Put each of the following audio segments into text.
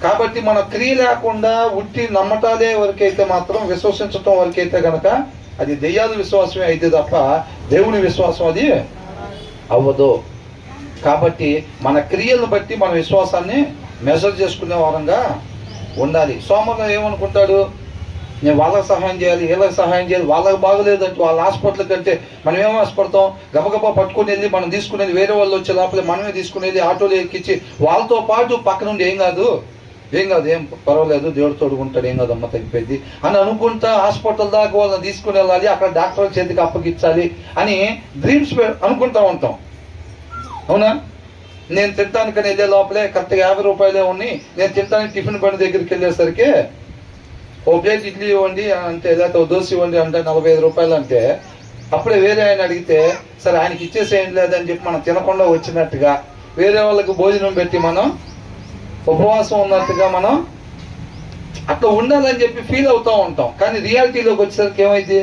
కాబట్టి మన క్రియ లేకుండా ఉట్టి నమ్మటాలే వరకైతే మాత్రం, విశ్వసించటం వరకైతే కనుక అది దెయ్యాల విశ్వాసమే అయితే తప్ప దేవుని విశ్వాసం అది అవ్వదు. కాబట్టి మన క్రియలను బట్టి మన విశ్వాసాన్ని మెజర్ చేసుకునే వారంగా ఉండాలి. సోమవారం ఏమనుకుంటాడు, నేను వాళ్ళకి సహాయం చేయాలి, వీళ్ళకి సహాయం చేయాలి, వాళ్ళకి బాగలేదంటే వాళ్ళ హాస్పిటల్ కంటే మనం ఏం ఆశపడతాం, గబగబా పట్టుకుని వెళ్ళి మనం తీసుకునేది, వేరే వాళ్ళు వచ్చే లోపల మనమే తీసుకునేది, ఆటోలో ఎక్కించి వాళ్ళతో పాటు పక్క నుండి ఏం కాదు ఏం పర్వాలేదు, దేవుడు తోడుకుంటాడు, ఏం కాదు, అమ్మ తగ్గిపోయింది అని అనుకుంటా హాస్పిటల్ దాకా వాళ్ళని తీసుకుని వెళ్ళాలి, అక్కడ డాక్టర్ చేతికి అప్పగించాలి అని డ్రీమ్స్ అనుకుంటా ఉంటాం. అవునా? నేను తింటానికని వెళ్ళే లోపలే కరెక్ట్గా 50 రూపాయలే ఉన్నాయి, నేను తింటానికి టిఫిన్ బండి దగ్గరికి వెళ్ళేసరికి ఓ ప్లేట్ ఇడ్లీ ఇవ్వండి అంటే, లేకపోతే దోశ ఇవ్వండి అంటే 45 రూపాయలు అంటే, అప్పుడే వేరే ఆయన అడిగితే సరే ఆయనకి ఇచ్చేసేయం లేదని చెప్పి మనం తినకుండా వచ్చినట్టుగా వేరే వాళ్ళకి భోజనం పెట్టి మనం ఉపవాసం ఉన్నట్టుగా మనం అట్లా ఉండాలని చెప్పి ఫీల్ అవుతూ ఉంటాం. కానీ రియాలిటీలోకి వచ్చేసరికి ఏమైంది,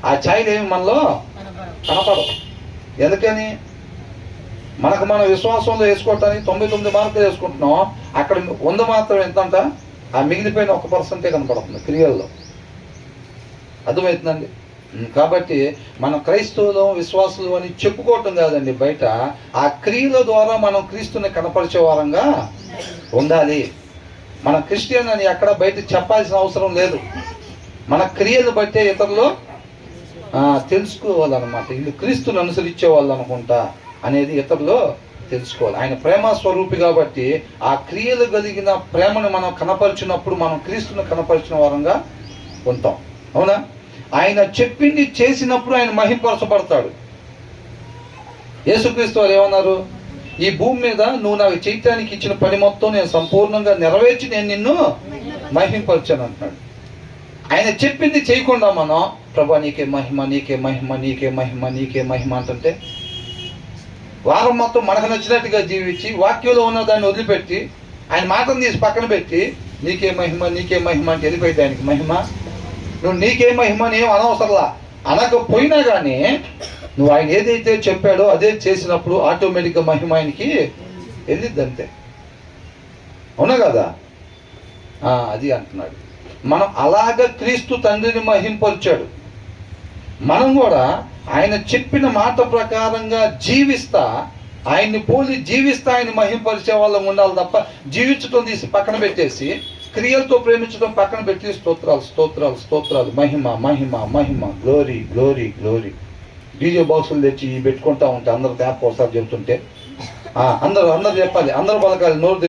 ఆ ఛాయలు ఏమి మనలో కనపడవు. ఎందుకని? మనకు మన విశ్వాసంలో వేసుకోవటానికి 99 మార్కులు వేసుకుంటున్నాం, అక్కడ 100 మాత్రం ఎంతంట, ఆ మిగిలిపోయిన 1% కనపడుతుంది క్రియల్లో. అర్థమవుతుందండి? కాబట్టి మనం క్రైస్తవులు విశ్వాసులు అని చెప్పుకోవటం కాదండి బయట, ఆ క్రియల ద్వారా మనం క్రీస్తుని కనపరిచే వారంగా ఉండాలి. మన క్రిస్టియన్ అని ఎక్కడ బయట చెప్పాల్సిన అవసరం లేదు. మన క్రియలు బట్టే ఇతరులు తెలుసుకోవాలన్నమాట, వీళ్ళు క్రీస్తుని అనుసరించే వాళ్ళు అనుకుంటా అనేది ఇతరులు తెలుసుకోవాలి. ఆయన ప్రేమ స్వరూపి కాబట్టి ఆ క్రియలు కలిగిన ప్రేమను మనం కనపరిచినప్పుడు మనం క్రీస్తుని కనపరిచిన వారంగా ఉంటాం. అవునా? ఆయన చెప్పింది చేసినప్పుడు ఆయన మహింపరచబడతాడు. యేసుక్రీస్తు వారు ఏమన్నారు, ఈ భూమి మీద నువ్వు నాకు చేయటానికి ఇచ్చిన పని మొత్తం నేను సంపూర్ణంగా నెరవేర్చి నేను నిన్ను మహింపరచాను అంటున్నాడు. ఆయన చెప్పింది చేయకుండా మనం ప్రభా నీకే మహిమ, నీకే మహిమ, నీకే మహిమ, నీకే మహిమ అంటుంటే, వారం మొత్తం మనకు నచ్చినట్టుగా జీవించి వాక్యంలో ఉన్న దాన్ని వదిలిపెట్టి ఆయన మాటను తీసి పక్కన పెట్టి నీకే మహిమ, నీకే మహిమ అంటే వెళ్ళిపోయింది ఆయనకి మహిమ. నువ్వు నీకే మహిమ అని ఏం అనవసరంలా, అనకపోయినా కానీ నువ్వు ఆయన ఏదైతే చెప్పాడో అదే చేసినప్పుడు ఆటోమేటిక్గా మహిమ ఆయనకి వెళ్ళిద్ది అంతే. అవునా కదా? అది అంటున్నాడు. మనం అలాగ క్రీస్తు తండ్రిని మహింపరిచాడు. మనం కూడా ఆయన చెప్పిన మాట ప్రకారంగా జీవిస్తా, ఆయన్ని పోలి జీవిస్తా ఆయన మహింపరిచే వాళ్ళం ఉండాలి తప్ప జీవించడం తీసి పక్కన పెట్టేసి క్రియలతో ప్రేమించడం పక్కన పెట్టి స్తోత్రాలు స్తోత్రాలు స్తోత్రాలు, మహిమ మహిమ మహిమ, గ్లోరీ గ్లోరీ గ్లోరీ, డీజే బాక్సులు తెచ్చి పెట్టుకుంటా ఉంటే అందరూ తేప ఒకసారి చెబుతుంటే అందరూ చెప్పాలి, అందరూ పలకాలి, నోరు